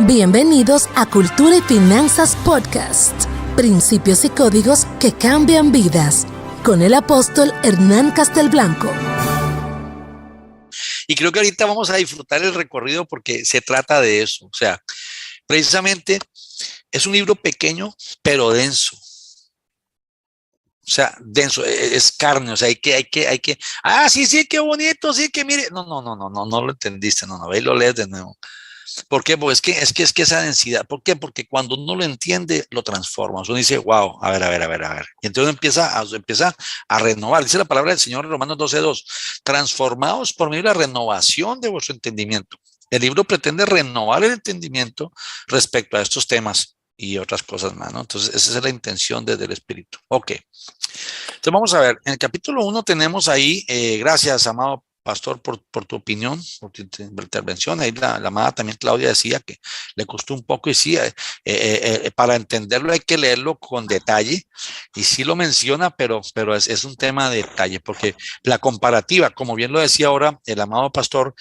Bienvenidos a Cultura y Finanzas Podcast. Principios y códigos que cambian vidas. Con el apóstol Hernán Castelblanco. Y creo que ahorita vamos a disfrutar el recorrido porque se trata de eso. O sea, precisamente es un libro pequeño, pero denso. O sea, denso, es carne, o sea, hay que, sí, qué bonito, sí, que mire. No lo entendiste, ve y lo lees de nuevo. ¿Por qué? Porque es que esa densidad. ¿Por qué? Porque cuando uno lo entiende, lo transforma. Uno dice, wow, a ver. Y entonces empieza a renovar. Dice la palabra del Señor en Romanos 12:2, transformados por medio de la renovación de vuestro entendimiento. El libro pretende renovar el entendimiento respecto a estos temas y otras cosas más, ¿no? Entonces, esa es la intención desde el Espíritu. Ok. Entonces, vamos a ver. En el capítulo 1 tenemos ahí, gracias, amado pastor, por tu opinión, por tu intervención. Ahí la amada también Claudia decía que le costó un poco y sí, para entenderlo hay que leerlo con detalle y sí lo menciona, pero es un tema de detalle, porque la comparativa, como bien lo decía ahora el amado pastor,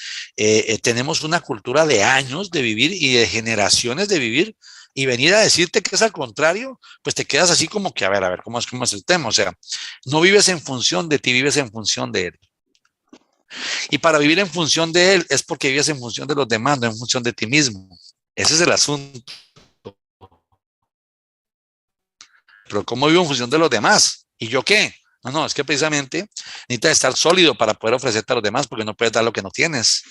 tenemos una cultura de años de vivir y de generaciones de vivir. Y venir a decirte que es al contrario, pues te quedas así como que, a ver, ¿cómo es el tema? O sea, no vives en función de ti, vives en función de él. Y para vivir en función de él es porque vives en función de los demás, no en función de ti mismo. Ese es el asunto. Pero ¿cómo vivo en función de los demás? ¿Y yo qué? No, es que precisamente necesitas estar sólido para poder ofrecerte a los demás porque no puedes dar lo que no tienes.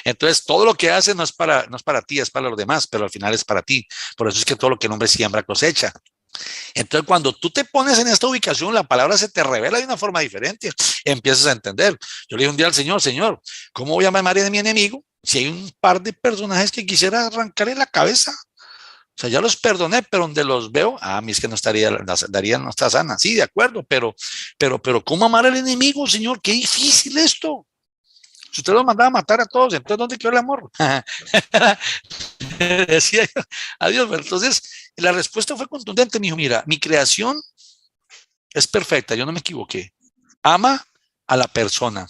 Entonces, todo lo que haces no es para ti, es para los demás, pero al final es para ti. Por eso es que todo lo que el hombre siembra cosecha. Entonces, cuando tú te pones en esta ubicación, la palabra se te revela de una forma diferente. Empiezas a entender. Yo le dije un día al Señor, ¿cómo voy a amar a mi enemigo si hay un par de personajes que quisiera arrancarle la cabeza? O sea, ya los perdoné, pero donde los veo, a mí es que no está sana. Sí, de acuerdo, pero ¿cómo amar al enemigo, Señor? Qué difícil esto. Si usted los mandaba a matar a todos, entonces ¿dónde quedó el amor? Decía yo, adiós. Entonces, la respuesta fue contundente. Me dijo, mira, mi creación es perfecta, yo no me equivoqué. Ama a la persona,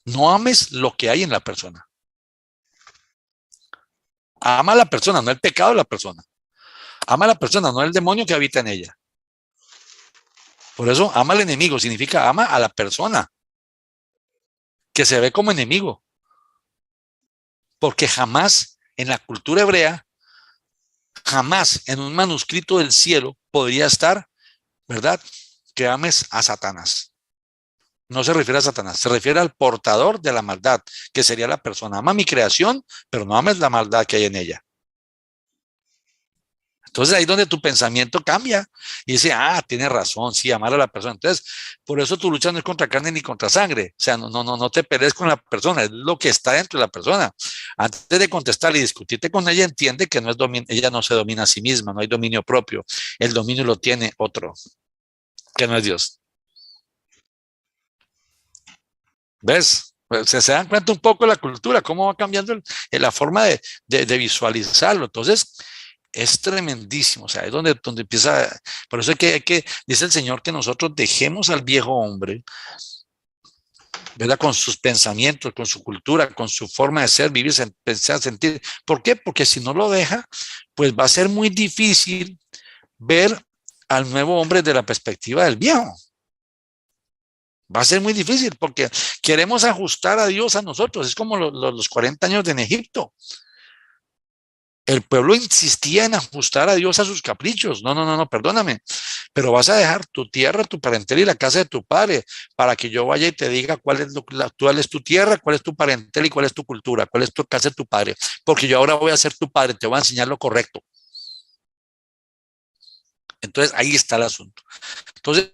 no ames lo que hay en la persona. Ama a la persona, no el pecado de la persona. Ama a la persona, no el demonio que habita en ella. Por eso, ama al enemigo, significa ama a la persona que se ve como enemigo. Porque jamás en la cultura hebrea, jamás en un manuscrito del cielo podría estar, ¿verdad?, que ames a Satanás. No se refiere a Satanás, se refiere al portador de la maldad, que sería la persona. Ama mi creación, pero no ames la maldad que hay en ella. Entonces ahí es donde tu pensamiento cambia y dice, tienes razón, sí, amar a la persona. Entonces, por eso tu lucha no es contra carne ni contra sangre. O sea, no te pelees con la persona, es lo que está dentro de la persona. Antes de contestar y discutirte con ella, entiende que ella no se domina a sí misma, no hay dominio propio. El dominio lo tiene otro, que no es Dios. ¿Ves? Se dan cuenta un poco de la cultura, cómo va cambiando la forma de visualizarlo. Entonces, es tremendísimo, o sea, es donde empieza, por eso dice el Señor que nosotros dejemos al viejo hombre, ¿verdad? Con sus pensamientos, con su cultura, con su forma de ser, vivir, pensar, sentir. ¿Por qué? Porque si no lo deja, pues va a ser muy difícil ver al nuevo hombre desde la perspectiva del viejo. Va a ser muy difícil porque queremos ajustar a Dios a nosotros. Es como los 40 años en Egipto. El pueblo insistía en ajustar a Dios a sus caprichos. No, perdóname. Pero vas a dejar tu tierra, tu parentela y la casa de tu padre para que yo vaya y te diga cuál es tu tierra, cuál es tu parentela y cuál es tu cultura, cuál es tu casa de tu padre. Porque yo ahora voy a ser tu padre, te voy a enseñar lo correcto. Entonces, ahí está el asunto. Entonces,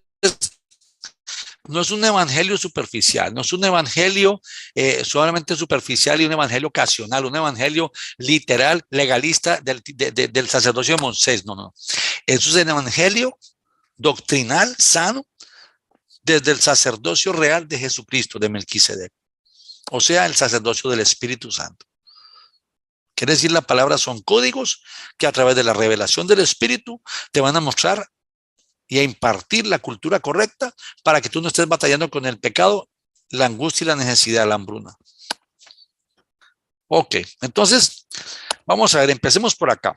no es un evangelio superficial, no es un evangelio solamente superficial y un evangelio ocasional, un evangelio literal, legalista del sacerdocio de Moisés. No. Eso es un evangelio doctrinal, sano, desde el sacerdocio real de Jesucristo, de Melquisedec. O sea, el sacerdocio del Espíritu Santo. Quiere decir, la palabra son códigos que a través de la revelación del Espíritu te van a mostrar y a impartir la cultura correcta para que tú no estés batallando con el pecado, la angustia y la necesidad, la hambruna. Ok, entonces, vamos a ver, empecemos por acá.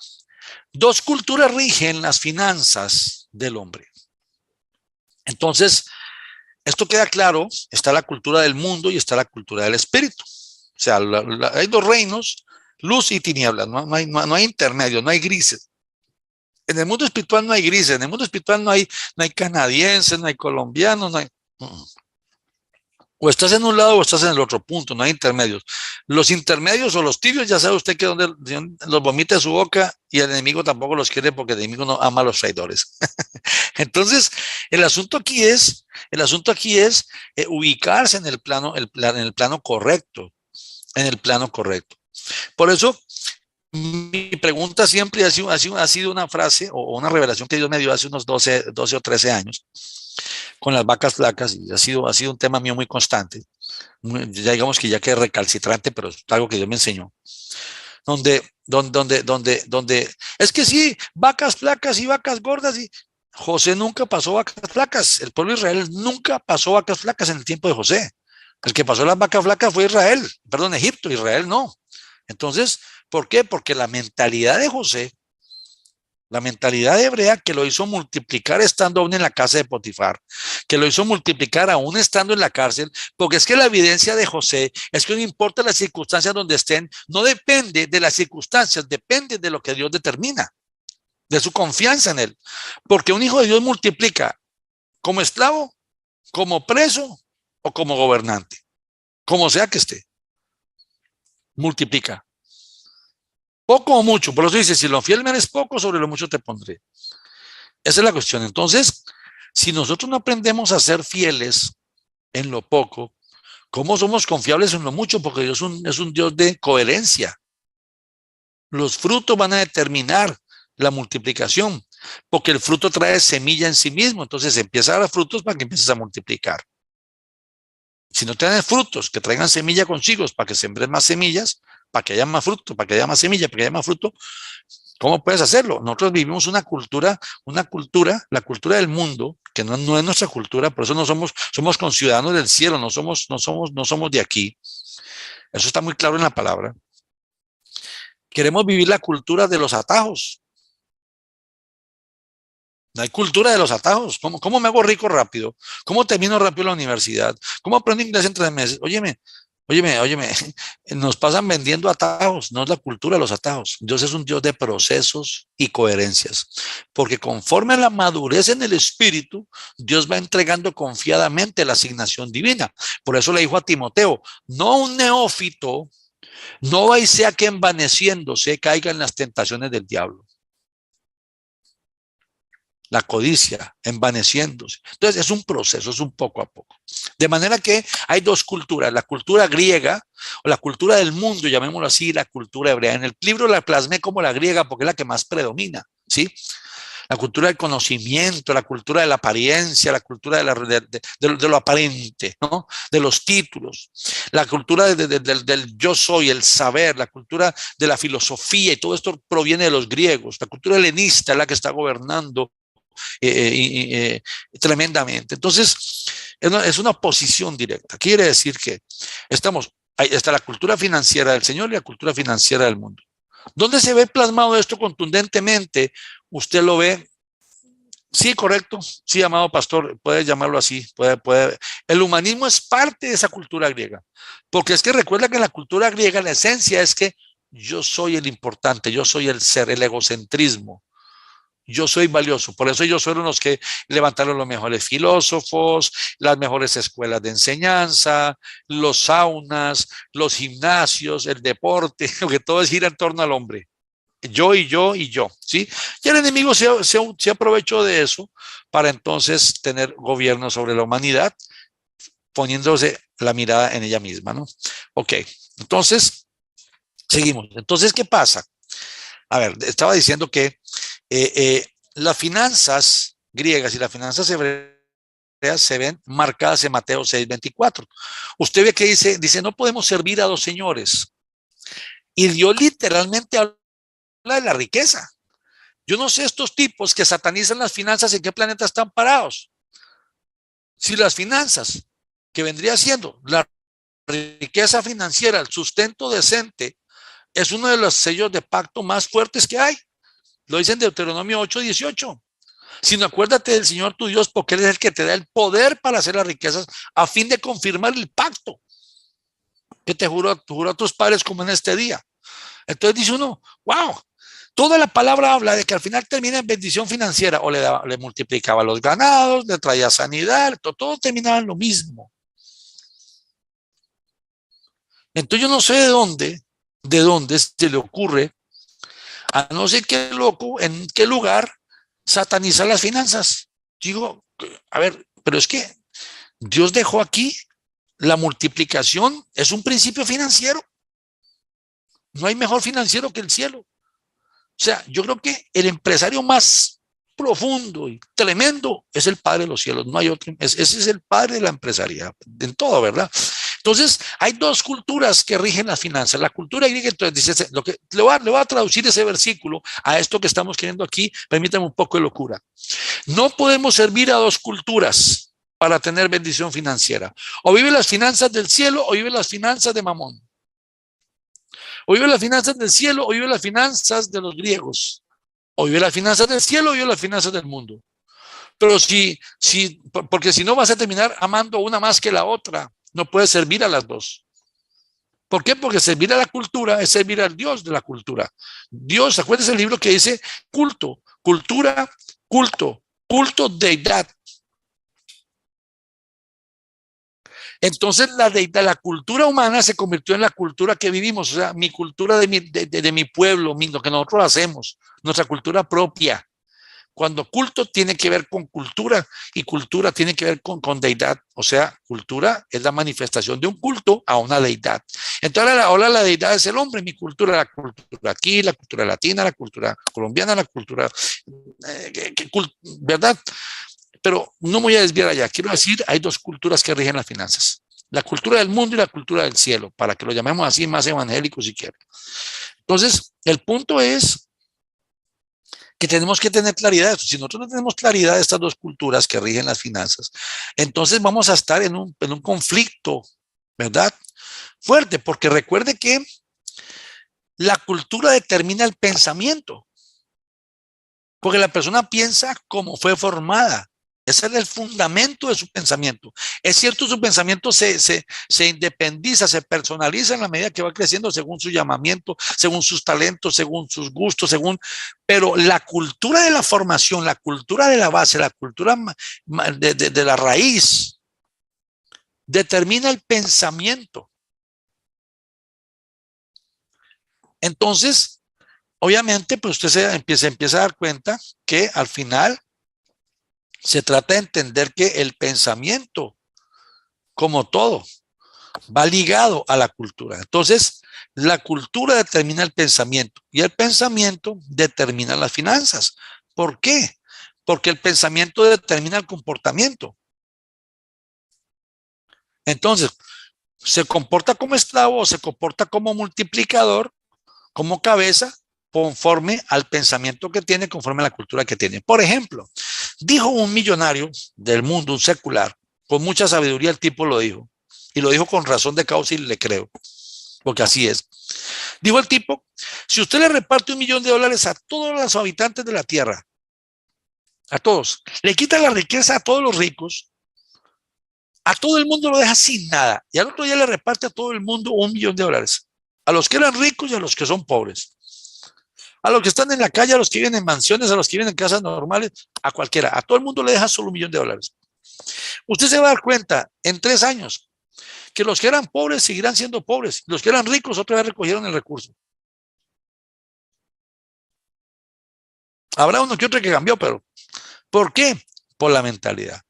Dos culturas rigen las finanzas del hombre. Entonces, esto queda claro, está la cultura del mundo y está la cultura del espíritu. O sea, hay dos reinos, luz y tinieblas, no hay intermedio, no hay grises. En el mundo espiritual no hay grises, en el mundo espiritual no hay canadienses, no hay colombianos, no hay... O estás en un lado o estás en el otro punto, no hay intermedios. Los intermedios o los tibios, ya sabe usted que donde los vomita de su boca y el enemigo tampoco los quiere porque el enemigo no ama a los traidores. Entonces, el asunto aquí es ubicarse en el plano, en el plano correcto, en el plano correcto. Por eso, mi pregunta siempre ha sido una frase o una revelación que Dios me dio hace unos 12 o 13 años con las vacas flacas y ha sido un tema mío muy constante. Ya digamos que ya que recalcitrante, pero es algo que Dios me enseñó. Donde, es que sí, vacas flacas y vacas gordas y José nunca pasó vacas flacas. El pueblo de Israel nunca pasó vacas flacas en el tiempo de José. El que pasó las vacas flacas fue Israel, perdón, Egipto, Israel no. Entonces, ¿por qué? Porque la mentalidad de José, la mentalidad hebrea que lo hizo multiplicar estando aún en la casa de Potifar, que lo hizo multiplicar aún estando en la cárcel, porque es que la evidencia de José es que no importa las circunstancias donde estén, no depende de las circunstancias, depende de lo que Dios determina, de su confianza en él. Porque un hijo de Dios multiplica como esclavo, como preso o como gobernante, como sea que esté, multiplica. Poco o mucho, por eso dice, si lo fiel me eres poco, sobre lo mucho te pondré. Esa es la cuestión. Entonces, si nosotros no aprendemos a ser fieles en lo poco, ¿cómo somos confiables en lo mucho? Porque Dios es un Dios de coherencia. Los frutos van a determinar la multiplicación, porque el fruto trae semilla en sí mismo. Entonces empieza a dar frutos para que empieces a multiplicar. Si no tienes frutos que traigan semilla consigo, para que sembres más semillas, para que haya más fruto, para que haya más semilla, para que haya más fruto, ¿cómo puedes hacerlo? Nosotros vivimos la cultura del mundo, que no es nuestra cultura, por eso somos conciudadanos del cielo, no somos de aquí. Eso está muy claro en la palabra. Queremos vivir la cultura de los atajos. No hay cultura de los atajos. ¿Cómo me hago rico rápido? ¿Cómo termino rápido la universidad? ¿Cómo aprendo inglés en 3 meses? Óyeme, nos pasan vendiendo atajos, no es la cultura de los atajos. Dios es un Dios de procesos y coherencias, porque conforme a la madurez en el espíritu, Dios va entregando confiadamente la asignación divina. Por eso le dijo a Timoteo, no un neófito, no va y sea que envaneciéndose caiga en las tentaciones del diablo. La codicia, envaneciéndose. Entonces es un proceso, es un poco a poco. De manera que hay dos culturas, la cultura griega o la cultura del mundo, llamémoslo así, y la cultura hebrea. En el libro la plasmé como la griega porque es la que más predomina, ¿sí? La cultura del conocimiento, la cultura de la apariencia, la cultura de lo aparente, ¿no? De los títulos, la cultura del yo soy, el saber, la cultura de la filosofía, y todo esto proviene de los griegos. La cultura helenista es la que está gobernando tremendamente. Entonces, es una oposición directa. Quiere decir que ahí está la cultura financiera del Señor y la cultura financiera del mundo. ¿Dónde se ve plasmado esto contundentemente? Usted lo ve. Sí, correcto. Sí, amado pastor, puede llamarlo así. El humanismo es parte de esa cultura griega. Porque es que recuerda que en la cultura griega la esencia es que yo soy el importante, yo soy el ser, el egocentrismo. Yo soy valioso, por eso ellos fueron los que levantaron los mejores filósofos, las mejores escuelas de enseñanza, los saunas, los gimnasios, el deporte, que todo gira en torno al hombre. Yo y yo y yo, ¿sí? Y el enemigo se aprovechó de eso para entonces tener gobierno sobre la humanidad, poniéndose la mirada en ella misma, ¿no? Ok, entonces, seguimos. Entonces, ¿qué pasa? A ver, estaba diciendo que las finanzas griegas y las finanzas hebreas se ven marcadas en Mateo 6:24. Usted ve que dice, no podemos servir a dos señores. Y Dios literalmente habla de la riqueza. Yo no sé estos tipos que satanizan las finanzas en qué planeta están parados. Si las finanzas, que vendría siendo la riqueza financiera, el sustento decente, es uno de los sellos de pacto más fuertes que hay. Lo dice en Deuteronomio 8:18. Sino acuérdate del Señor tu Dios, porque Él es el que te da el poder para hacer las riquezas a fin de confirmar el pacto que te juró a tus padres como en este día. Entonces dice uno, wow, toda la palabra habla de que al final termina en bendición financiera, o le multiplicaba los ganados, le traía sanidad, todo terminaba en lo mismo. Entonces yo no sé de dónde se le ocurre, a no sé qué loco, en qué lugar satanizar las finanzas. Digo, a ver, pero es que Dios dejó aquí la multiplicación, es un principio financiero. No hay mejor financiero que el cielo. O sea, yo creo que el empresario más profundo y tremendo es el Padre de los cielos. No hay otro. Ese es el Padre de la empresaria, en todo, ¿verdad? Entonces, hay dos culturas que rigen las finanzas. La cultura griega, entonces dice, lo que le voy a traducir ese versículo a esto que estamos queriendo aquí. Permítame un poco de locura. No podemos servir a dos culturas para tener bendición financiera. O vive las finanzas del cielo o vive las finanzas de Mamón. O vive las finanzas del cielo o vive las finanzas de los griegos. O vive las finanzas del cielo o vive las finanzas del mundo. Pero porque si no vas a terminar amando una más que la otra. No puedes servir a las dos. ¿Por qué? Porque servir a la cultura es servir al Dios de la cultura. Dios, acuérdense el libro que dice culto, cultura, culto, culto, deidad. Entonces la deidad, la cultura humana se convirtió en la cultura que vivimos, o sea, mi cultura de mi pueblo, lo que nosotros hacemos, nuestra cultura propia. Cuando culto tiene que ver con cultura y cultura tiene que ver con deidad. O sea, cultura es la manifestación de un culto a una deidad. Entonces ahora la deidad es el hombre, mi cultura, la cultura aquí, la cultura latina, la cultura colombiana, la cultura, ¿verdad? Pero no me voy a desviar allá. Quiero decir, hay dos culturas que rigen las finanzas. La cultura del mundo y la cultura del cielo, para que lo llamemos así más evangélico si quieren. Entonces, el punto es que tenemos que tener claridad. Si nosotros no tenemos claridad de estas dos culturas que rigen las finanzas, entonces vamos a estar en un conflicto, ¿verdad? Fuerte, porque recuerde que la cultura determina el pensamiento, porque la persona piensa como fue formada. Ese es el fundamento de su pensamiento. Es cierto, su pensamiento se independiza, se personaliza en la medida que va creciendo según su llamamiento, según sus talentos, según sus gustos, pero la cultura de la formación, la cultura de la base, la cultura de la raíz, determina el pensamiento. Entonces, obviamente, pues usted empieza a dar cuenta que al final se trata de entender que el pensamiento, como todo, va ligado a la cultura. Entonces, la cultura determina el pensamiento y el pensamiento determina las finanzas. ¿Por qué? Porque el pensamiento determina el comportamiento. Entonces, se comporta como esclavo o se comporta como multiplicador, como cabeza, conforme al pensamiento que tiene, conforme a la cultura que tiene. Por ejemplo, dijo un millonario del mundo, un secular, con mucha sabiduría el tipo lo dijo, y lo dijo con razón de causa y le creo, porque así es. Dijo el tipo, si usted le reparte $1.000.000 a todos los habitantes de la tierra, a todos, le quita la riqueza a todos los ricos, a todo el mundo lo deja sin nada, y al otro día le reparte a todo el mundo $1.000.000, a los que eran ricos y a los que son pobres, a los que están en la calle, a los que viven en mansiones, a los que viven en casas normales, a cualquiera, a todo el mundo le deja solo $1.000.000. Usted se va a dar cuenta en 3 años que los que eran pobres seguirán siendo pobres, los que eran ricos otra vez recogieron el recurso. Habrá uno que otro que cambió, pero ¿por qué? Por la mentalidad.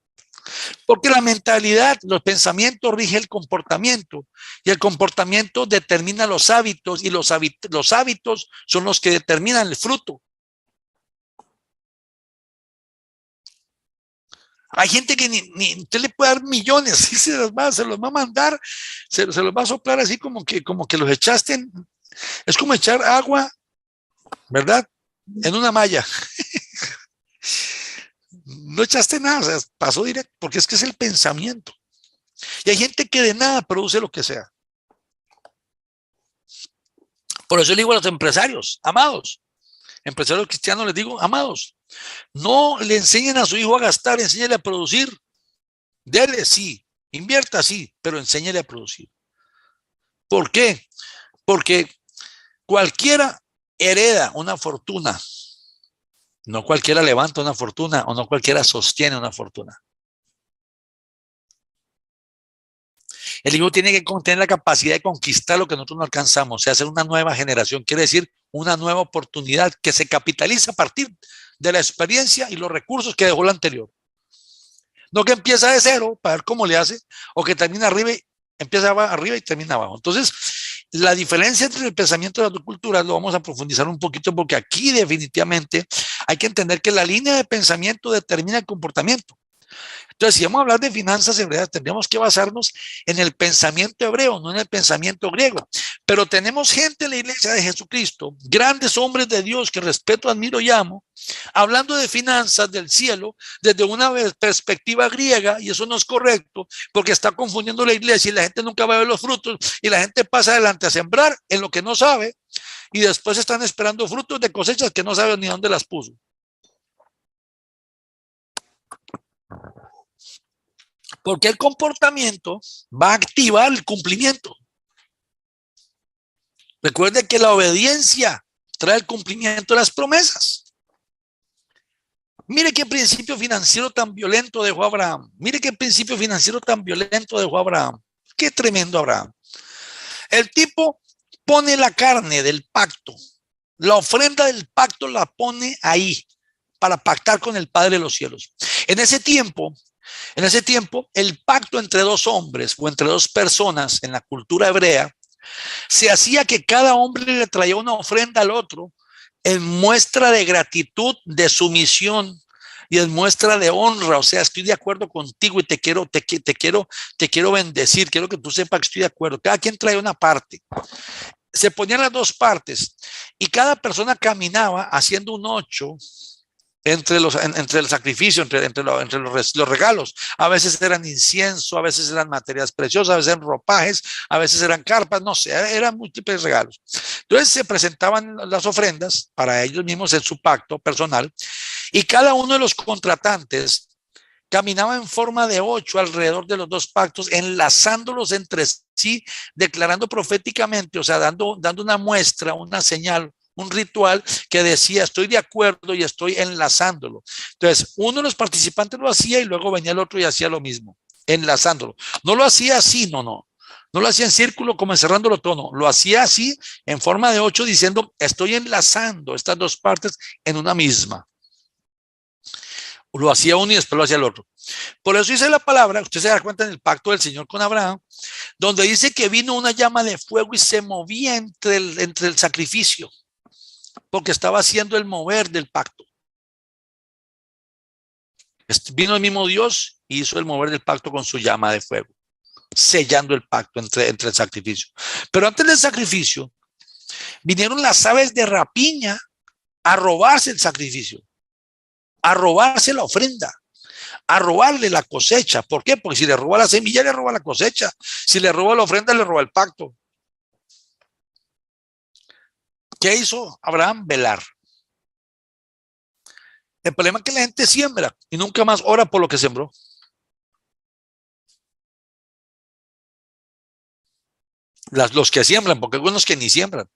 Porque la mentalidad, los pensamientos rige el comportamiento y el comportamiento determina los hábitos y los hábitos son los que determinan el fruto. Hay gente que ni usted le puede dar millones y se los va a mandar, se los va a soplar así como que los echaste es como echar agua, ¿verdad? En una malla. No echaste nada, o sea, pasó directo, porque es que es el pensamiento. Y hay gente que de nada produce lo que sea. Por eso le digo a los empresarios, amados, empresarios cristianos les digo, amados, no le enseñen a su hijo a gastar, enséñale a producir. Dele, sí, invierta, sí, pero enséñale a producir. ¿Por qué? Porque cualquiera hereda una fortuna, no cualquiera levanta una fortuna o no cualquiera sostiene una fortuna. El hijo tiene que tener la capacidad de conquistar lo que nosotros no alcanzamos, o sea, hacer una nueva generación, quiere decir una nueva oportunidad que se capitaliza a partir de la experiencia y los recursos que dejó la anterior. No que empieza de cero para ver cómo le hace, o que termina arriba y empieza arriba y termina abajo. Entonces, la diferencia entre el pensamiento de las dos culturas lo vamos a profundizar un poquito, porque aquí definitivamente hay que entender que la línea de pensamiento determina el comportamiento. Entonces, si vamos a hablar de finanzas hebreas, tendríamos que basarnos en el pensamiento hebreo, no en el pensamiento griego. Pero tenemos gente en la iglesia de Jesucristo, grandes hombres de Dios que respeto, admiro y amo, hablando de finanzas del cielo desde una perspectiva griega, y eso no es correcto, porque está confundiendo la iglesia y la gente nunca va a ver los frutos, y la gente pasa adelante a sembrar en lo que no sabe, y después están esperando frutos de cosechas que no saben ni dónde las puso. Porque el comportamiento va a activar el cumplimiento. Recuerde que la obediencia trae el cumplimiento de las promesas. Mire qué principio financiero tan violento dejó Abraham. Mire qué principio financiero tan violento dejó Abraham. Qué tremendo Abraham. El tipo pone la carne del pacto. La ofrenda del pacto la pone ahí para pactar con el Padre de los cielos. En ese tiempo, el pacto entre dos hombres o entre dos personas en la cultura hebrea se hacía que cada hombre le traía una ofrenda al otro en muestra de gratitud, de sumisión y en muestra de honra. O sea, estoy de acuerdo contigo y te quiero bendecir. Quiero que tú sepas que estoy de acuerdo. Cada quien trae una parte. Se ponían las dos partes y cada persona caminaba haciendo un 8 entre el sacrificio, entre los regalos. A veces eran incienso, a veces eran materias preciosas, a veces eran ropajes, a veces eran carpas, no sé, eran múltiples regalos. Entonces se presentaban las ofrendas para ellos mismos en su pacto personal, y cada uno de los contratantes caminaba en forma de 8 alrededor de los dos pactos, enlazándolos entre sí, declarando proféticamente, o sea, dando una muestra, una señal, un ritual que decía, estoy de acuerdo y estoy enlazándolo. Entonces, uno de los participantes lo hacía y luego venía el otro y hacía lo mismo, enlazándolo. No lo hacía así, no lo hacía en círculo como encerrándolo todo, no. Lo hacía así en forma de 8 diciendo, estoy enlazando estas dos partes en una misma. Lo hacía uno y después lo hacía el otro. Por eso dice la palabra, usted se da cuenta en el pacto del Señor con Abraham, donde dice que vino una llama de fuego y se movía entre el sacrificio, porque estaba haciendo el mover del pacto. Vino el mismo Dios y hizo el mover del pacto con su llama de fuego, sellando el pacto entre el sacrificio. Pero antes del sacrificio, vinieron las aves de rapiña a robarse el sacrificio, a robarse la ofrenda, a robarle la cosecha. ¿Por qué? Porque si le roba la semilla, le roba la cosecha. Si le roba la ofrenda, le roba el pacto. ¿Qué hizo Abraham? Velar. El problema es que la gente siembra y nunca más ora por lo que sembró. Los que siembran, porque hay algunos que ni siembran.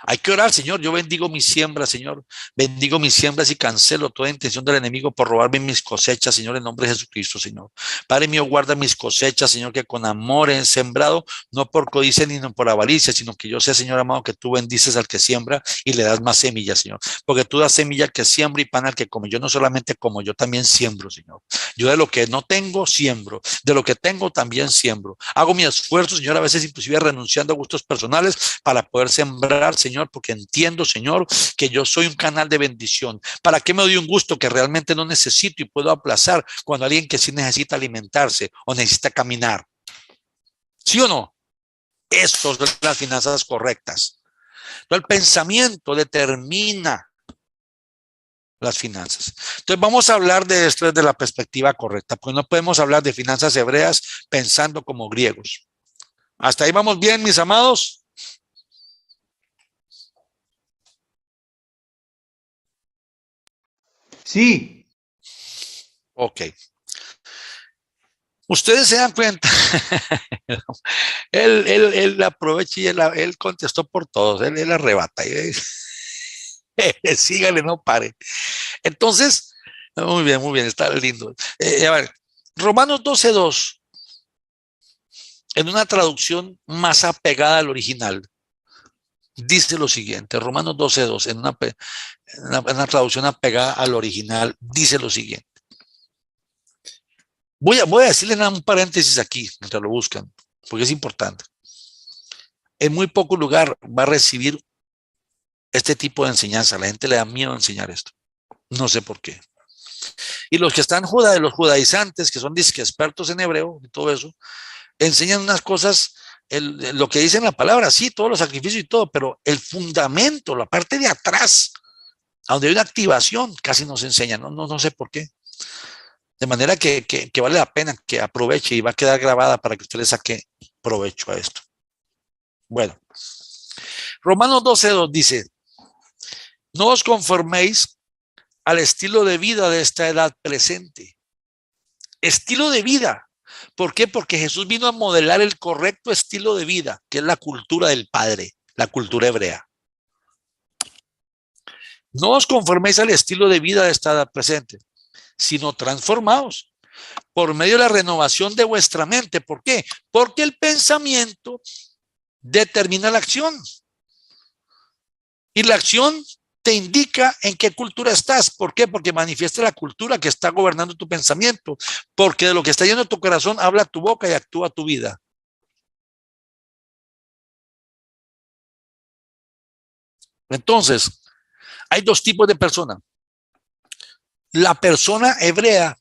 Hay que orar, Señor, yo bendigo mis siembras, Señor, bendigo mis siembras y cancelo toda intención del enemigo por robarme mis cosechas, Señor, en nombre de Jesucristo, Señor. Padre mío, guarda mis cosechas, Señor, que con amor he sembrado, no por codicia ni por avaricia, sino que yo sé, Señor amado, que tú bendices al que siembra y le das más semillas, Señor, porque tú das semilla al que siembra y pan al que come. Yo no solamente como, yo también siembro, Señor. Yo de lo que no tengo, siembro, de lo que tengo también siembro. Hago mi esfuerzo, Señor, a veces inclusive renunciando a gustos personales para poder sembrar, Señor, porque entiendo, Señor, que yo soy un canal de bendición. ¿Para qué me doy un gusto que realmente no necesito y puedo aplazar cuando alguien que sí necesita alimentarse o necesita caminar? ¿Sí o no? Eso son las finanzas correctas. Entonces, el pensamiento determina las finanzas. Entonces, vamos a hablar de esto desde la perspectiva correcta, porque no podemos hablar de finanzas hebreas pensando como griegos. ¿Hasta ahí vamos bien, mis amados? Sí. Ok. Ustedes se dan cuenta, él aprovecha y él contestó por todos, él arrebata. Sígale, no pare. Entonces, muy bien, está lindo. A ver, Romanos 12:2, en una traducción más apegada al original, dice lo siguiente. Romanos 12:2, en una traducción apegada al original, dice lo siguiente. Voy a decirle nada, un paréntesis aquí, mientras lo buscan, porque es importante. En muy poco lugar va a recibir este tipo de enseñanza. A la gente le da miedo enseñar esto. No sé por qué. Y los que están los judaizantes, que son disque expertos en hebreo y todo eso, enseñan unas cosas, lo que dice en la palabra, sí, todos los sacrificios y todo, pero el fundamento, la parte de atrás, a donde hay una activación, casi no se enseña. No sé por qué. De manera que vale la pena que aproveche y va a quedar grabada para que usted le saque provecho a esto. Bueno, Romanos 12:2 dice, no os conforméis al estilo de vida de esta edad presente. Estilo de vida. ¿Por qué? Porque Jesús vino a modelar el correcto estilo de vida, que es la cultura del Padre, la cultura hebrea. No os conforméis al estilo de vida de esta edad presente, sino transformaos por medio de la renovación de vuestra mente. ¿Por qué? Porque el pensamiento determina la acción. Y la acción te indica en qué cultura estás. ¿Por qué? Porque manifiesta la cultura que está gobernando tu pensamiento. Porque de lo que está lleno de tu corazón habla tu boca y actúa tu vida. Entonces, hay dos tipos de personas. La persona hebrea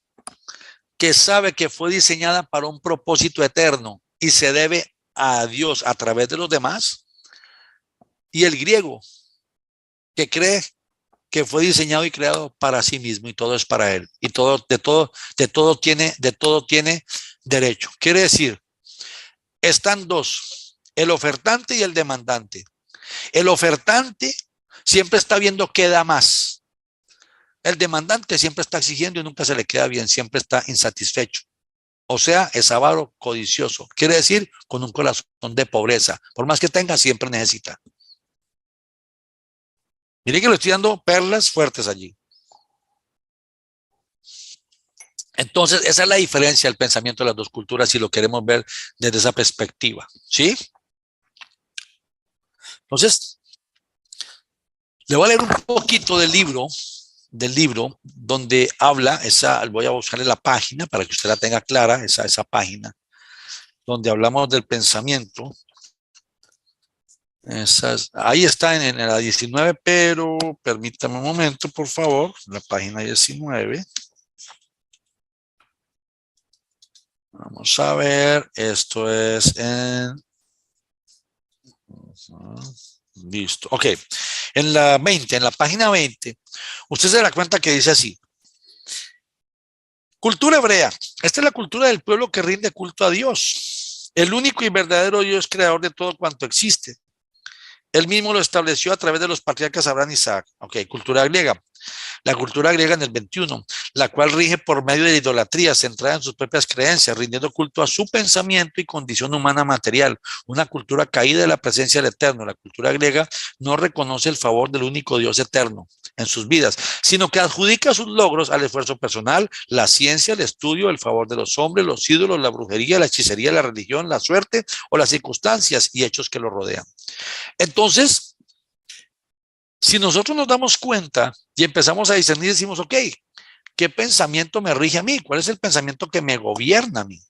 que sabe que fue diseñada para un propósito eterno y se debe a Dios a través de los demás. Y el griego que cree que fue diseñado y creado para sí mismo y todo es para él. Y de todo tiene derecho. Quiere decir, están dos, el ofertante y el demandante. El ofertante siempre está viendo qué da más. El demandante siempre está exigiendo y nunca se le queda bien, siempre está insatisfecho. O sea, es avaro, codicioso. Quiere decir, con un corazón de pobreza. Por más que tenga, siempre necesita. Miren que le estoy dando perlas fuertes allí. Entonces, esa es la diferencia del pensamiento de las dos culturas si lo queremos ver desde esa perspectiva. ¿Sí? Entonces, le voy a leer un poquito del libro donde habla, voy a buscarle la página para que usted la tenga clara, esa página, donde hablamos del pensamiento. Ahí está en la 19, pero permítame un momento, por favor, la página 19. Vamos a ver, esto es en... Listo, ok. En la página 20, usted se dará cuenta que dice así. Cultura hebrea. Esta es la cultura del pueblo que rinde culto a Dios. El único y verdadero Dios creador de todo cuanto existe. Él mismo lo estableció a través de los patriarcas Abraham y Isaac. Ok, cultura griega. La cultura griega en el 21, la cual rige por medio de idolatría, centrada en sus propias creencias, rindiendo culto a su pensamiento y condición humana material. Una cultura caída de la presencia del Eterno. La cultura griega no reconoce el favor del único Dios eterno en sus vidas, sino que adjudica sus logros al esfuerzo personal, la ciencia, el estudio, el favor de los hombres, los ídolos, la brujería, la hechicería, la religión, la suerte o las circunstancias y hechos que lo rodean. Entonces, si nosotros nos damos cuenta y empezamos a discernir, decimos, ok, ¿qué pensamiento me rige a mí? ¿Cuál es el pensamiento que me gobierna a mí?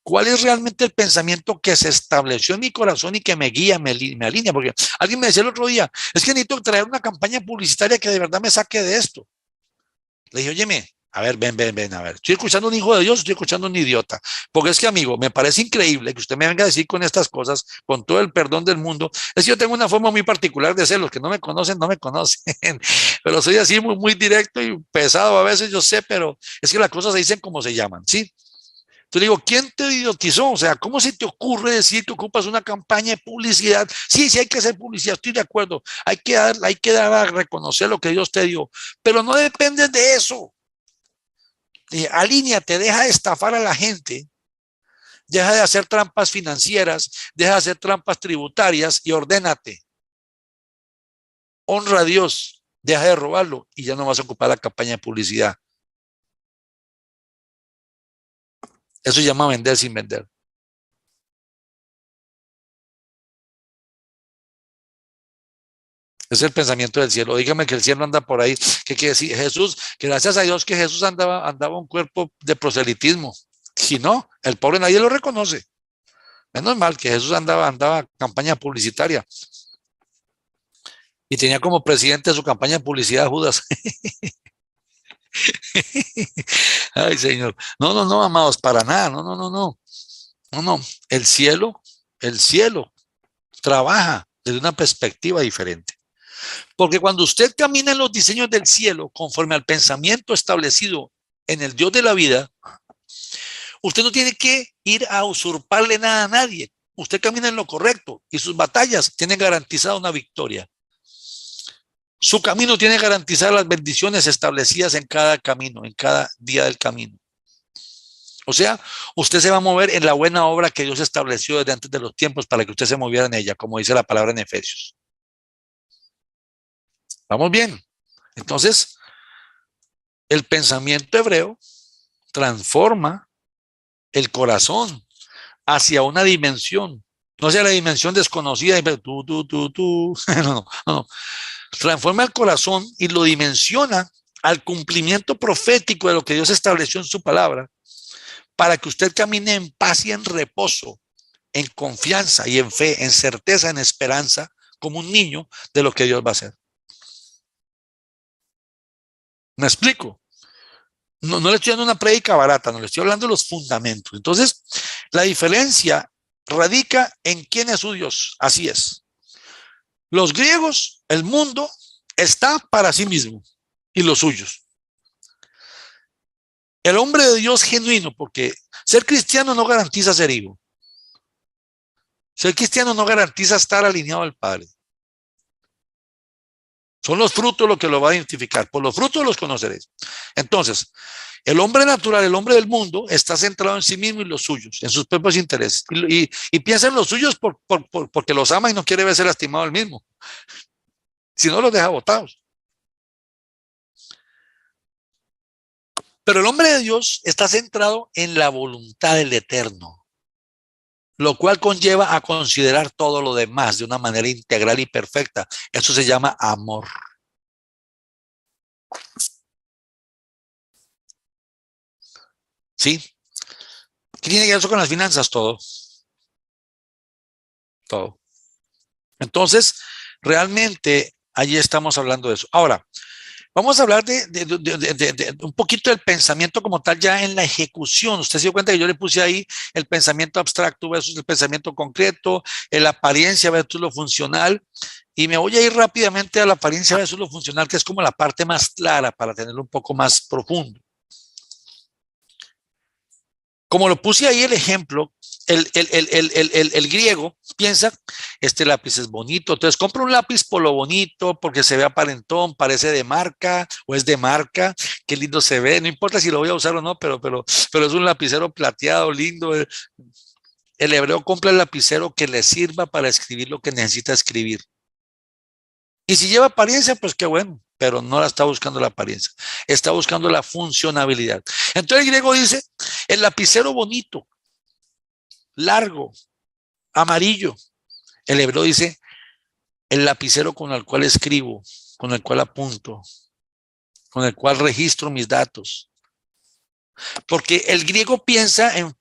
¿Cuál es realmente el pensamiento que se estableció en mi corazón y que me guía, me alinea? Porque alguien me decía el otro día, es que necesito traer una campaña publicitaria que de verdad me saque de esto. Le dije, óyeme, a ver, ven, a ver. ¿Estoy escuchando un hijo de Dios o estoy escuchando un idiota? Porque es que, amigo, me parece increíble que usted me venga a decir con estas cosas, con todo el perdón del mundo. Es que yo tengo una forma muy particular de ser. Los que no me conocen, no me conocen. Pero soy así muy directo y pesado a veces, yo sé, pero es que las cosas se dicen como se llaman, ¿sí? Entonces digo, ¿quién te idiotizó? O sea, ¿cómo se te ocurre decir que ocupas una campaña de publicidad? Sí, sí hay que hacer publicidad, estoy de acuerdo. Hay que dar a reconocer lo que Dios te dio, pero no dependes de eso. Alíñate, deja de estafar a la gente, deja de hacer trampas financieras, deja de hacer trampas tributarias y ordénate. Honra a Dios, deja de robarlo y ya no vas a ocupar la campaña de publicidad. Eso se llama vender sin vender. Es el pensamiento del cielo. Dígame que el cielo anda por ahí. Que decir Jesús, que gracias a Dios que Jesús andaba un cuerpo de proselitismo. Si no, el pobre nadie lo reconoce. Menos mal que Jesús andaba campaña publicitaria. Y tenía como presidente de su campaña de publicidad Judas. Ay, Señor. No, no, no, amados, para nada. No, no, no, no. No, no. El cielo trabaja desde una perspectiva diferente. Porque cuando usted camina en los diseños del cielo, conforme al pensamiento establecido en el Dios de la vida, usted no tiene que ir a usurparle nada a nadie. Usted camina en lo correcto y sus batallas tienen garantizada una victoria. Su camino tiene garantizadas las bendiciones establecidas en cada camino, en cada día del camino. O sea, usted se va a mover en la buena obra que Dios estableció desde antes de los tiempos para que usted se moviera en ella, como dice la palabra en Efesios. ¿Vamos bien? Entonces, el pensamiento hebreo transforma el corazón hacia una dimensión, no sea la dimensión desconocida, no, no. Transforma el corazón y lo dimensiona al cumplimiento profético de lo que Dios estableció en su palabra, para que usted camine en paz y en reposo, en confianza y en fe, en certeza, en esperanza, como un niño de lo que Dios va a hacer. ¿Me explico? No, no le estoy dando una prédica barata, no le estoy hablando de los fundamentos. Entonces, la diferencia radica en quién es su Dios. Así es. Los griegos, el mundo, está para sí mismo y los suyos. El hombre de Dios genuino, porque ser cristiano no garantiza ser hijo. Ser cristiano no garantiza estar alineado al Padre. Son los frutos lo que lo va a identificar. Por los frutos los conoceréis. Entonces, el hombre natural, el hombre del mundo, está centrado en sí mismo y los suyos, en sus propios intereses. Y piensa en los suyos porque los ama y no quiere verse lastimado él mismo. Si no, los deja botados. Pero el hombre de Dios está centrado en la voluntad del Eterno, lo cual conlleva a considerar todo lo demás de una manera integral y perfecta. Eso se llama amor. ¿Sí? ¿Qué tiene que ver eso con las finanzas? Todo. Todo. Entonces, realmente, allí estamos hablando de eso. Ahora, vamos a hablar de un poquito del pensamiento como tal ya en la ejecución. Usted se dio cuenta que yo le puse ahí el pensamiento abstracto versus el pensamiento concreto, la apariencia versus lo funcional. Y me voy a ir rápidamente a la apariencia versus lo funcional, que es como la parte más clara para tenerlo un poco más profundo. Como lo puse ahí el ejemplo, el griego piensa, este lápiz es bonito, entonces compra un lápiz por lo bonito, porque se ve aparentón, parece de marca o es de marca, qué lindo se ve, no importa si lo voy a usar o no, pero es un lapicero plateado, lindo. El hebreo compra el lapicero que le sirva para escribir lo que necesita escribir. Y si lleva apariencia, pues qué bueno, pero no la está buscando la apariencia, está buscando la funcionabilidad. Entonces el griego dice, el lapicero bonito, largo, amarillo. El hebreo dice, el lapicero con el cual escribo, con el cual apunto, con el cual registro mis datos. Porque el griego piensa en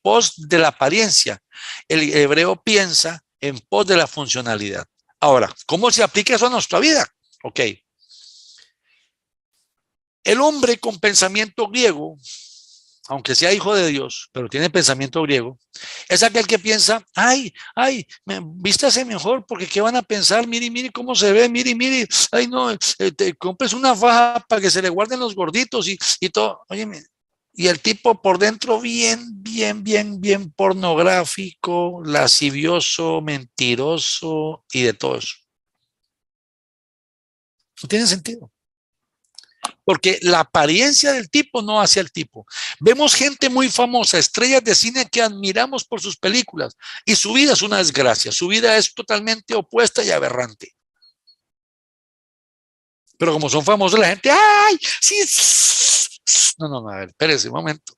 pos de la apariencia, el hebreo piensa en pos de la funcionalidad. Ahora, ¿cómo se aplica eso a nuestra vida? Ok. El hombre con pensamiento griego, aunque sea hijo de Dios, pero tiene pensamiento griego, es aquel que piensa, ay, vístase mejor, porque ¿qué van a pensar? Mire cómo se ve, mire, ay no, te compres una faja para que se le guarden los gorditos y todo. Óyeme, Y el tipo por dentro bien pornográfico, lascivioso, mentiroso y de todo eso. No tiene sentido. Porque la apariencia del tipo no hace al tipo. Vemos gente muy famosa, estrellas de cine que admiramos por sus películas, y su vida es una desgracia, su vida es totalmente opuesta y aberrante. Pero como son famosos, la gente, ¡ay! Sí, no, a ver, espérese un momento.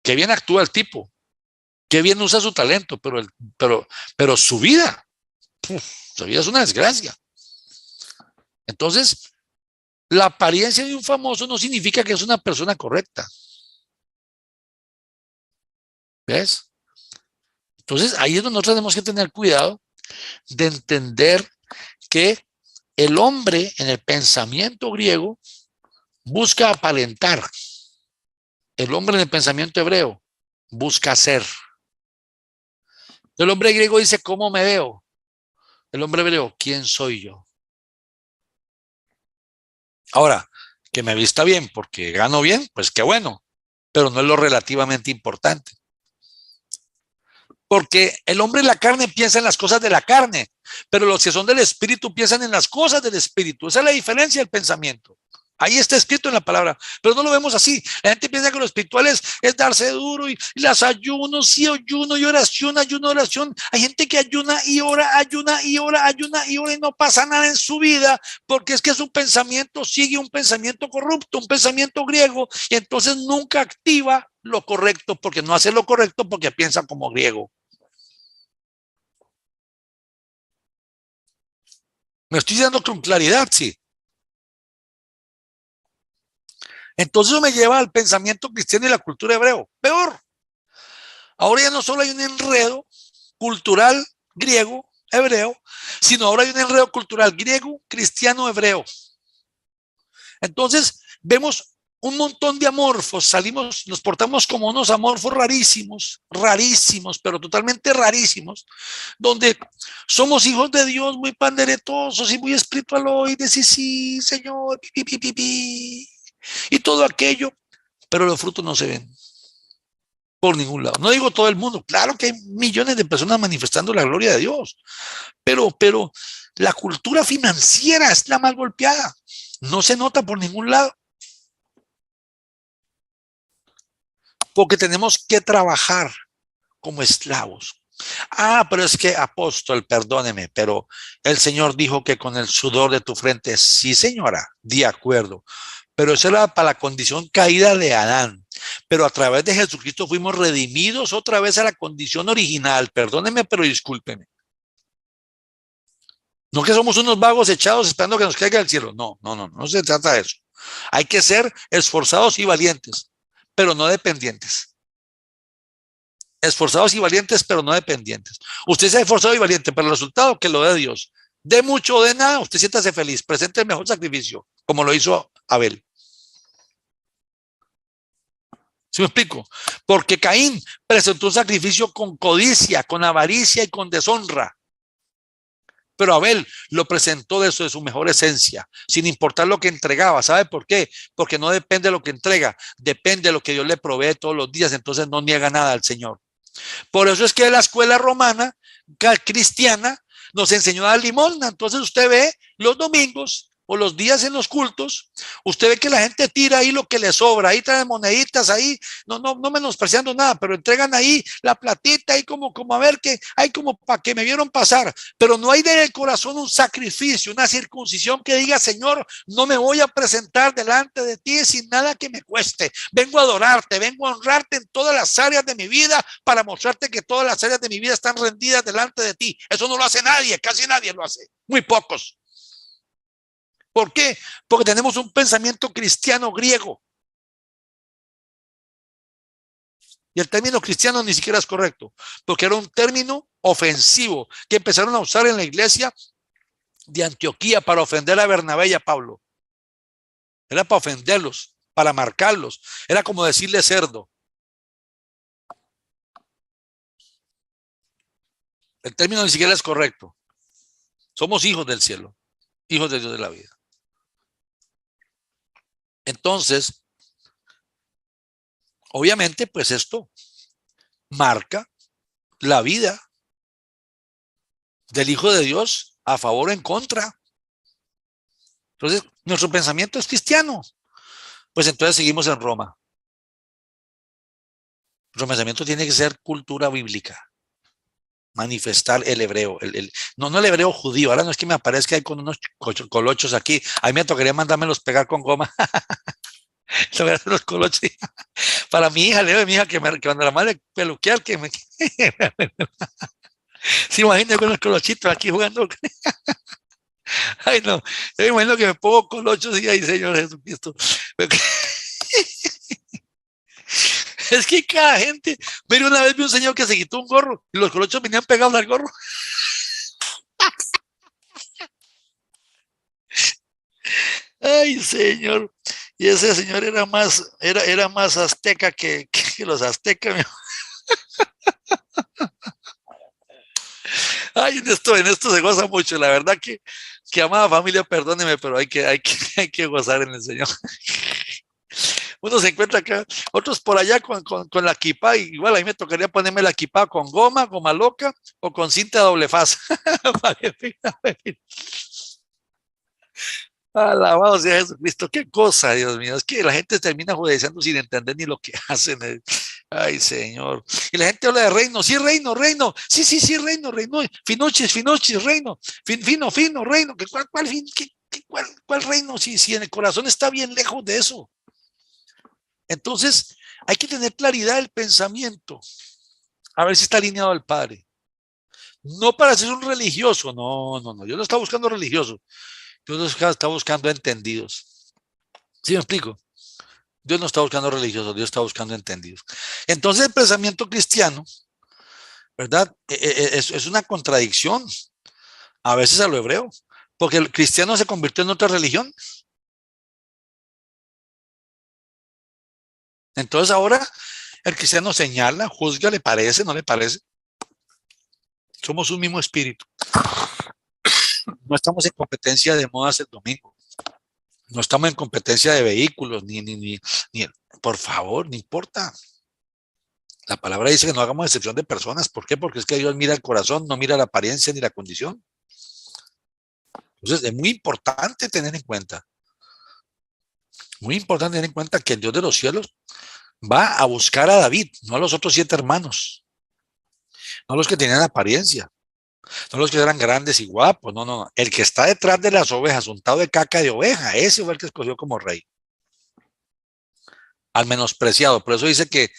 Qué bien actúa el tipo, qué bien usa su talento, pero su vida es una desgracia. Entonces, la apariencia de un famoso no significa que es una persona correcta. ¿Ves? Entonces, ahí es donde nosotros tenemos que tener cuidado de entender que el hombre en el pensamiento griego busca aparentar. El hombre en el pensamiento hebreo busca ser. El hombre griego dice, ¿cómo me veo? El hombre hebreo, ¿quién soy yo? Ahora, que me vista bien porque gano bien, pues qué bueno, pero no es lo relativamente importante. Porque el hombre en la carne piensa en las cosas de la carne, pero los que son del espíritu piensan en las cosas del espíritu. Esa es la diferencia del pensamiento. Ahí está escrito en la palabra, pero no lo vemos así. La gente piensa que lo espiritual es darse duro y las ayunos, sí, ayuno y oración, ayuno, oración. Hay gente que ayuna y ora, ayuna y ora, ayuna y ora y no pasa nada en su vida porque es que su pensamiento sigue un pensamiento corrupto, un pensamiento griego y entonces nunca activa lo correcto porque no hace lo correcto porque piensa como griego. Me estoy dando con claridad, sí. Entonces eso me lleva al pensamiento cristiano y la cultura hebreo. Peor. Ahora ya no solo hay un enredo cultural griego, hebreo, sino ahora hay un enredo cultural griego, cristiano, hebreo. Entonces vemos un montón de amorfos, salimos, nos portamos como unos amorfos rarísimos, rarísimos, pero totalmente rarísimos, donde somos hijos de Dios muy panderetosos y muy espiritualoides y sí, Señor, pi, pi, pi, pi, y todo aquello, pero los frutos no se ven por ningún lado. No digo todo el mundo, claro que hay millones de personas manifestando la gloria de Dios, pero la cultura financiera es la más golpeada, no se nota por ningún lado, porque tenemos que trabajar como esclavos. Ah, pero es que apóstol, perdóneme, pero el Señor dijo que con el sudor de tu frente, sí señora, de acuerdo, pero eso era para la condición caída de Adán. Pero a través de Jesucristo fuimos redimidos otra vez a la condición original. Perdóneme, pero discúlpeme. No que somos unos vagos echados esperando que nos caiga el cielo. No se trata de eso. Hay que ser esforzados y valientes, pero no dependientes. Esforzados y valientes, pero no dependientes. Usted sea esforzado y valiente, pero el resultado que lo dé Dios. De mucho o de nada, usted siéntase feliz. Presente el mejor sacrificio, como lo hizo Abel. ¿Sí me explico? Porque Caín presentó un sacrificio con codicia, con avaricia y con deshonra. Pero Abel lo presentó de su mejor esencia, sin importar lo que entregaba. ¿Sabe por qué? Porque no depende de lo que entrega, depende de lo que Dios le provee todos los días, entonces no niega nada al Señor. Por eso es que la escuela romana, cristiana, nos enseñó a dar limosna. Entonces usted ve los domingos o los días en los cultos, usted ve que la gente tira ahí lo que le sobra, ahí traen moneditas, ahí, no menospreciando nada, pero entregan ahí la platita, ahí como a ver que, hay como para que me vieron pasar, pero no hay en el corazón un sacrificio, una circuncisión que diga, Señor, no me voy a presentar delante de ti sin nada que me cueste, vengo a adorarte, vengo a honrarte en todas las áreas de mi vida para mostrarte que todas las áreas de mi vida están rendidas delante de ti. Eso no lo hace nadie, casi nadie lo hace, muy pocos. ¿Por qué? Porque tenemos un pensamiento cristiano griego. Y el término cristiano ni siquiera es correcto, porque era un término ofensivo que empezaron a usar en la iglesia de Antioquía para ofender a Bernabé y a Pablo. Era para ofenderlos, para marcarlos. Era como decirle cerdo. El término ni siquiera es correcto. Somos hijos del cielo, hijos de Dios de la vida. Entonces, Obviamente, pues esto marca la vida del Hijo de Dios a favor o en contra. Entonces, nuestro pensamiento es cristiano. Pues entonces seguimos en Roma. Nuestro pensamiento tiene que ser cultura bíblica. Manifestar el hebreo, no el hebreo judío. Ahora no es que me aparezca ahí con unos colochos aquí. A mí me tocaría mandármelos pegar con goma. Los colochos. Para mi hija, le digo a mi hija que cuando la madre peluquear, que me. Se imagina con los colochitos aquí jugando. Ay, no. Yo me imagino que me pongo colochos y ay, Señor Jesucristo. Es que cada gente. Pero una vez vi un señor que se quitó un gorro y los colochos venían pegados al gorro. Ay, Señor. Y ese señor era más azteca que los aztecas. Ay, en esto se goza mucho. La verdad que amada familia, perdóneme, pero hay que gozar en el Señor. Uno se encuentra acá, otros por allá con la kipá, y igual a mí me tocaría ponerme la kipá con goma loca o con cinta doble faz. Alabado sea Jesucristo, qué cosa, Dios mío, es que la gente termina judaizando sin entender ni lo que hacen. Ay, Señor. Y la gente habla de reino, sí, reino, sí, reino, finochis, reino, fino, reino, ¿cuál reino? Si en el corazón está bien lejos de eso. Entonces, hay que tener claridad del pensamiento, a ver si está alineado al Padre. No para ser un religioso, no, Dios no está buscando religiosos, Dios no está buscando entendidos. ¿Sí me explico? Dios no está buscando religiosos, Dios está buscando entendidos. Entonces, el pensamiento cristiano, ¿verdad? Es una contradicción, a veces a lo hebreo, porque el cristiano se convirtió en otra religión. Entonces, ahora el cristiano señala, juzga, le parece, no le parece. Somos un mismo espíritu. No estamos en competencia de modas el domingo. No estamos en competencia de vehículos, ni por favor, no importa. La palabra dice que no hagamos excepción de personas. ¿Por qué? Porque es que Dios mira el corazón, no mira la apariencia ni la condición. Entonces, es muy importante tener en cuenta que el Dios de los cielos va a buscar a David, no a los otros 7 hermanos, no a los que tenían apariencia, no los que eran grandes y guapos, no. El que está detrás de las ovejas, untado de caca de oveja, ese fue el que escogió como rey. Al menospreciado. Por eso dice que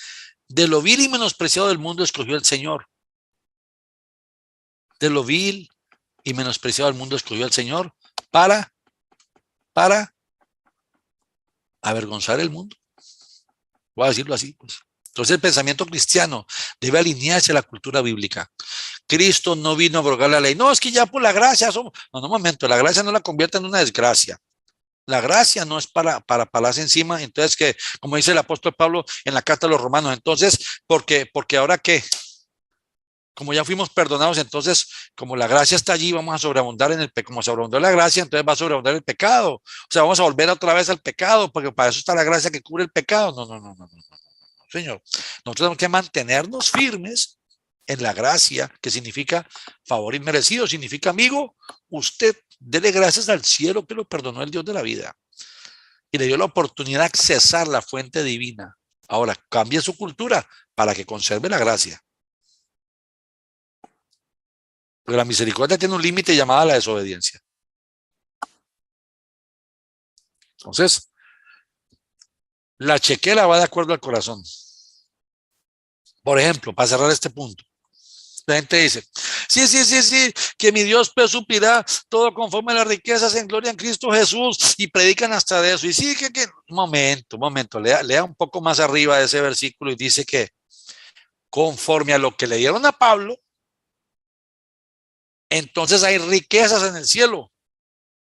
de lo vil y menospreciado del mundo escogió el Señor. De lo vil y menospreciado del mundo escogió el Señor para avergonzar el mundo. Voy a decirlo así, pues. Entonces el pensamiento cristiano debe alinearse a la cultura bíblica. Cristo no vino a abrogar la ley. No, es que ya por la gracia somos. No, un momento, la gracia no la convierte en una desgracia. La gracia no es para palarse encima. Entonces, que, como dice el apóstol Pablo en la carta a los romanos, entonces, porque ahora que, como ya fuimos perdonados, entonces, como la gracia está allí, vamos a sobreabundar en el pecado. Como sobreabundó la gracia, entonces va a sobreabundar el pecado. O sea, vamos a volver otra vez al pecado, porque para eso está la gracia que cubre el pecado. No, Señor. Nosotros tenemos que mantenernos firmes en la gracia, que significa favor inmerecido, significa, amigo, usted dele gracias al cielo que lo perdonó el Dios de la vida y le dio la oportunidad de accesar la fuente divina. Ahora, cambie su cultura para que conserve la gracia. Porque la misericordia tiene un límite llamado a la desobediencia. Entonces, la chequera va de acuerdo al corazón. Por ejemplo, para cerrar este punto, la gente dice, sí, que mi Dios pues suplirá todo conforme a las riquezas en gloria en Cristo Jesús, y predican hasta de eso. Y sí, momento, lea un poco más arriba de ese versículo y dice que conforme a lo que le dieron a Pablo, entonces hay riquezas en el cielo,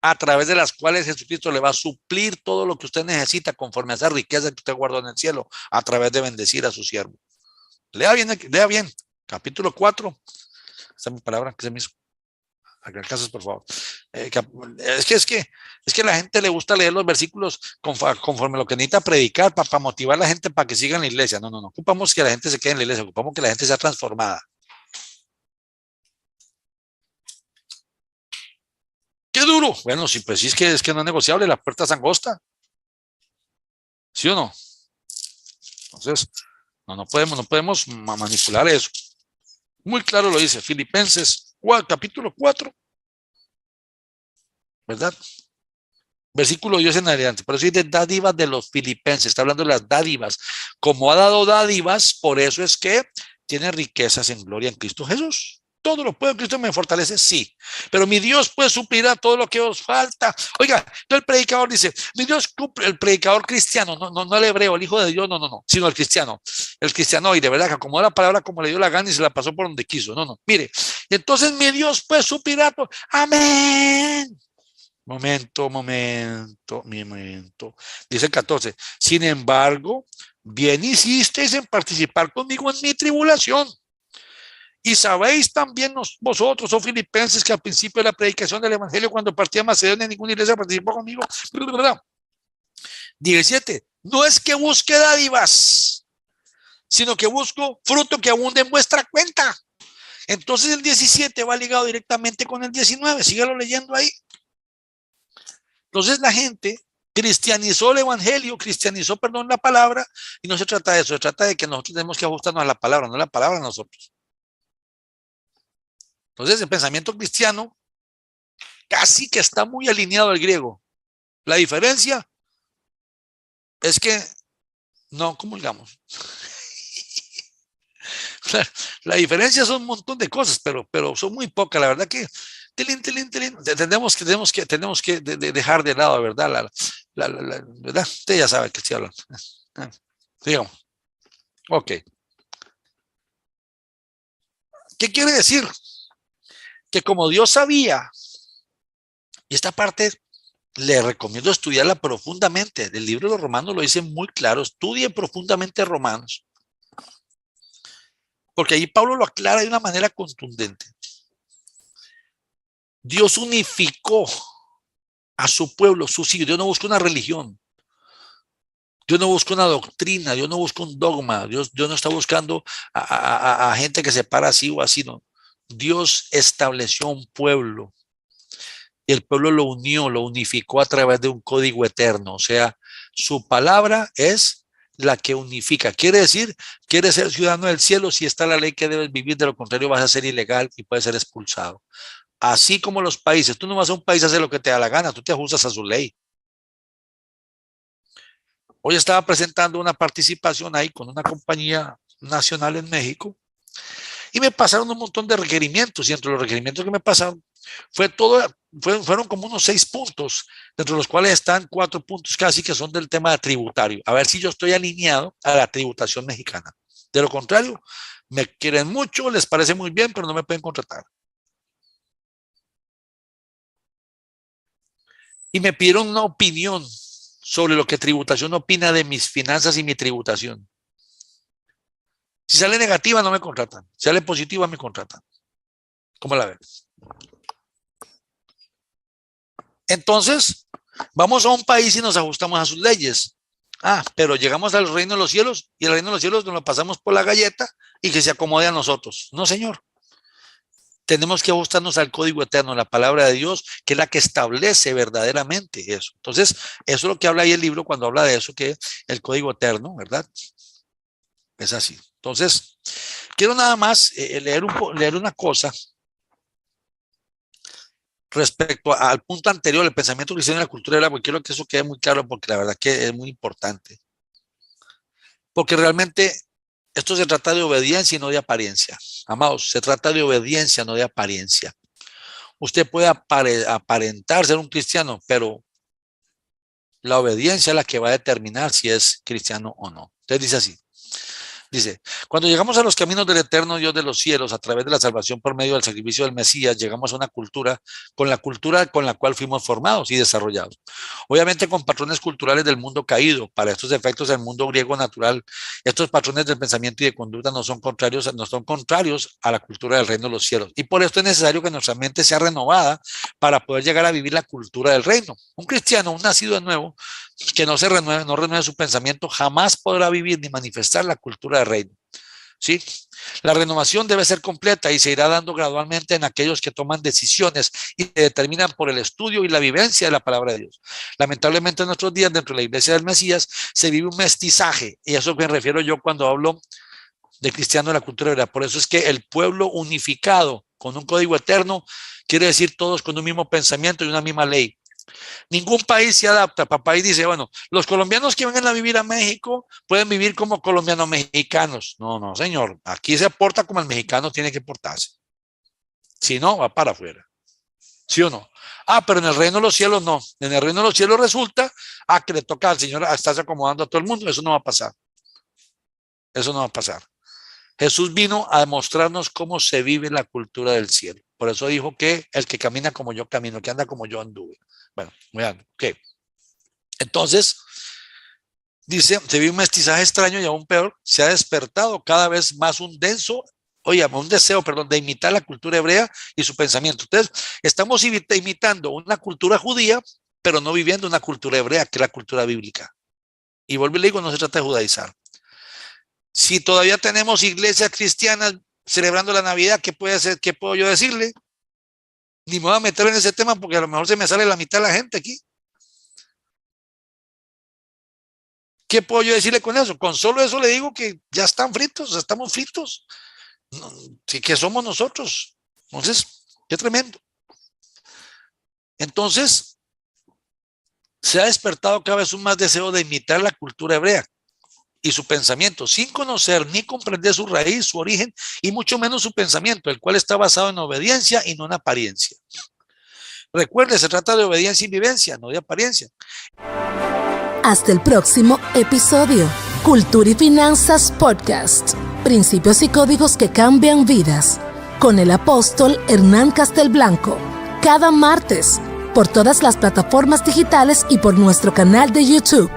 a través de las cuales Jesucristo le va a suplir todo lo que usted necesita conforme a esa riqueza que usted guardó en el cielo, a través de bendecir a su siervo. Lea bien, capítulo 4, esa es mi palabra que se me hizo. Acá por favor. Es que a la gente le gusta leer los versículos conforme lo que necesita predicar para motivar a la gente para que siga en la iglesia. No, no, no. Ocupamos que la gente se quede en la iglesia, ocupamos que la gente sea transformada. ¡Qué duro! Bueno, sí, pues sí, es que no es negociable, la puerta es angosta. ¿Sí o no? Entonces, no podemos manipular eso. Muy claro lo dice Filipenses capítulo 4, ¿verdad? Versículo 10 en adelante. Por eso dice dádivas de los filipenses. Está hablando de las dádivas. Como ha dado dádivas, por eso es que tiene riquezas en gloria en Cristo Jesús. Todo lo puedo, Cristo me fortalece, sí. Pero mi Dios puede suplir a todo lo que os falta. Oiga, entonces el predicador dice, mi Dios, el predicador cristiano, no el hebreo, el hijo de Dios, no, sino el cristiano. El cristianoide, ¿verdad? Que acomodó la palabra como le dio la gana y se la pasó por donde quiso. No. Mire, entonces mi Dios puede suplir a todo. Amén. Momento. Dice el 14. Sin embargo, bien hicisteis en participar conmigo en mi tribulación. Y sabéis también vosotros, oh filipenses, que al principio de la predicación del evangelio, cuando partí a Macedonia, ninguna iglesia participó conmigo. 17. No es que busque dádivas, sino que busco fruto que abunde en vuestra cuenta. Entonces el 17 va ligado directamente con el 19. Síguelo leyendo ahí. Entonces la gente cristianizó el evangelio, perdón, la palabra, y no se trata de eso, se trata de que nosotros tenemos que ajustarnos a la palabra, no la palabra a nosotros. Entonces el pensamiento cristiano casi que está muy alineado al griego. La diferencia es que no comulgamos. La diferencia son un montón de cosas, pero son muy pocas, la verdad que tenemos que dejar de lado, ¿verdad? ¿Verdad? Usted ya sabe que estoy hablando. Digamos. Ok. ¿Qué quiere decir? Que como Dios sabía, y esta parte le recomiendo estudiarla profundamente. El libro de los Romanos lo dice muy claro. Estudie profundamente Romanos. Porque ahí Pablo lo aclara de una manera contundente. Dios unificó a su pueblo, sus hijos. Dios no busca una religión. Dios no busca una doctrina. Dios no busca un dogma. Dios no está buscando a gente que se para así o así. No. Dios estableció un pueblo. Y el pueblo lo unió, lo unificó a través de un código eterno. O sea, su palabra es la que unifica. Quiere decir, quieres ser ciudadano del cielo, si está la ley que debes vivir, de lo contrario vas a ser ilegal y puedes ser expulsado. Así como los países, tú no vas a un país a hacer lo que te da la gana, tú te ajustas a su ley. Hoy estaba presentando una participación ahí con una compañía nacional en México y me pasaron un montón de requerimientos, y entre los requerimientos que me pasaron fueron como unos 6 puntos, dentro de los cuales están 4 puntos casi que son del tema tributario. A ver si yo estoy alineado a la tributación mexicana. De lo contrario, me quieren mucho, les parece muy bien, pero no me pueden contratar. Y me pidieron una opinión sobre lo que tributación opina de mis finanzas y mi tributación. Si sale negativa, no me contratan. Si sale positiva, me contratan. ¿Cómo la ven? Entonces, vamos a un país y nos ajustamos a sus leyes. Pero llegamos al reino de los cielos y el reino de los cielos nos lo pasamos por la galleta y que se acomode a nosotros. No, señor. Tenemos que ajustarnos al código eterno, la palabra de Dios, que es la que establece verdaderamente eso. Entonces, eso es lo que habla ahí el libro cuando habla de eso, que el código eterno, ¿verdad? Es así. Entonces, quiero nada más leer una cosa respecto al punto anterior, el pensamiento cristiano y la cultura del agua. Quiero que eso quede muy claro porque la verdad que es muy importante. Porque realmente esto se trata de obediencia y no de apariencia. Amados, se trata de obediencia, no de apariencia. Usted puede aparentar ser un cristiano, pero la obediencia es la que va a determinar si es cristiano o no. Entonces dice así. Dice, cuando llegamos a los caminos del eterno Dios de los cielos, a través de la salvación por medio del sacrificio del Mesías, llegamos a una cultura con la cual fuimos formados y desarrollados. Obviamente con patrones culturales del mundo caído. Para estos efectos del mundo griego natural, estos patrones del pensamiento y de conducta no son contrarios a la cultura del reino de los cielos. Y por esto es necesario que nuestra mente sea renovada para poder llegar a vivir la cultura del reino. Un cristiano, un nacido de nuevo, que no renueve su pensamiento, jamás podrá vivir ni manifestar la cultura del reino. ¿Sí? La renovación debe ser completa y se irá dando gradualmente en aquellos que toman decisiones y se determinan por el estudio y la vivencia de la palabra de Dios. Lamentablemente en nuestros días, dentro de la iglesia del Mesías, se vive un mestizaje, y a eso me refiero yo cuando hablo de cristiano de la cultura hebrea. Por eso es que el pueblo unificado con un código eterno quiere decir todos con un mismo pensamiento y una misma ley. Ningún país se adapta. Papá y dice, bueno, los colombianos que vengan a vivir a México pueden vivir como colombianos mexicanos. No, no, señor. Aquí se porta como el mexicano tiene que portarse. Si no, va para afuera. ¿Sí o no? Pero en el reino de los cielos no. En el reino de los cielos resulta que le toca al Señor estarse acomodando a todo el mundo. Eso no va a pasar. Eso no va a pasar. Jesús vino a demostrarnos cómo se vive la cultura del cielo. Por eso dijo que el que camina como yo camino, que anda como yo anduve. Bueno, vean, ok. Entonces, dice, se vive un mestizaje extraño y aún peor, se ha despertado cada vez más un deseo, de imitar la cultura hebrea y su pensamiento. Entonces, estamos imitando una cultura judía, pero no viviendo una cultura hebrea, que es la cultura bíblica. Y vuelvo y le digo, no se trata de judaizar. Si todavía tenemos iglesias cristianas celebrando la Navidad, ¿qué puedo yo decirle? Ni me voy a meter en ese tema porque a lo mejor se me sale la mitad de la gente aquí. ¿Qué puedo yo decirle con eso? Con solo eso le digo que ya están fritos, estamos fritos. No, que somos nosotros. Entonces, qué tremendo. Entonces, se ha despertado cada vez un más deseo de imitar la cultura hebrea y su pensamiento, sin conocer ni comprender su raíz, su origen, y mucho menos su pensamiento, el cual está basado en obediencia y no en apariencia. Recuerde, se trata de obediencia y vivencia, no de apariencia. Hasta el próximo episodio. Cultura y Finanzas Podcast. Principios y códigos que cambian vidas. Con el apóstol Hernán Castelblanco. Cada martes, por todas las plataformas digitales y por nuestro canal de YouTube.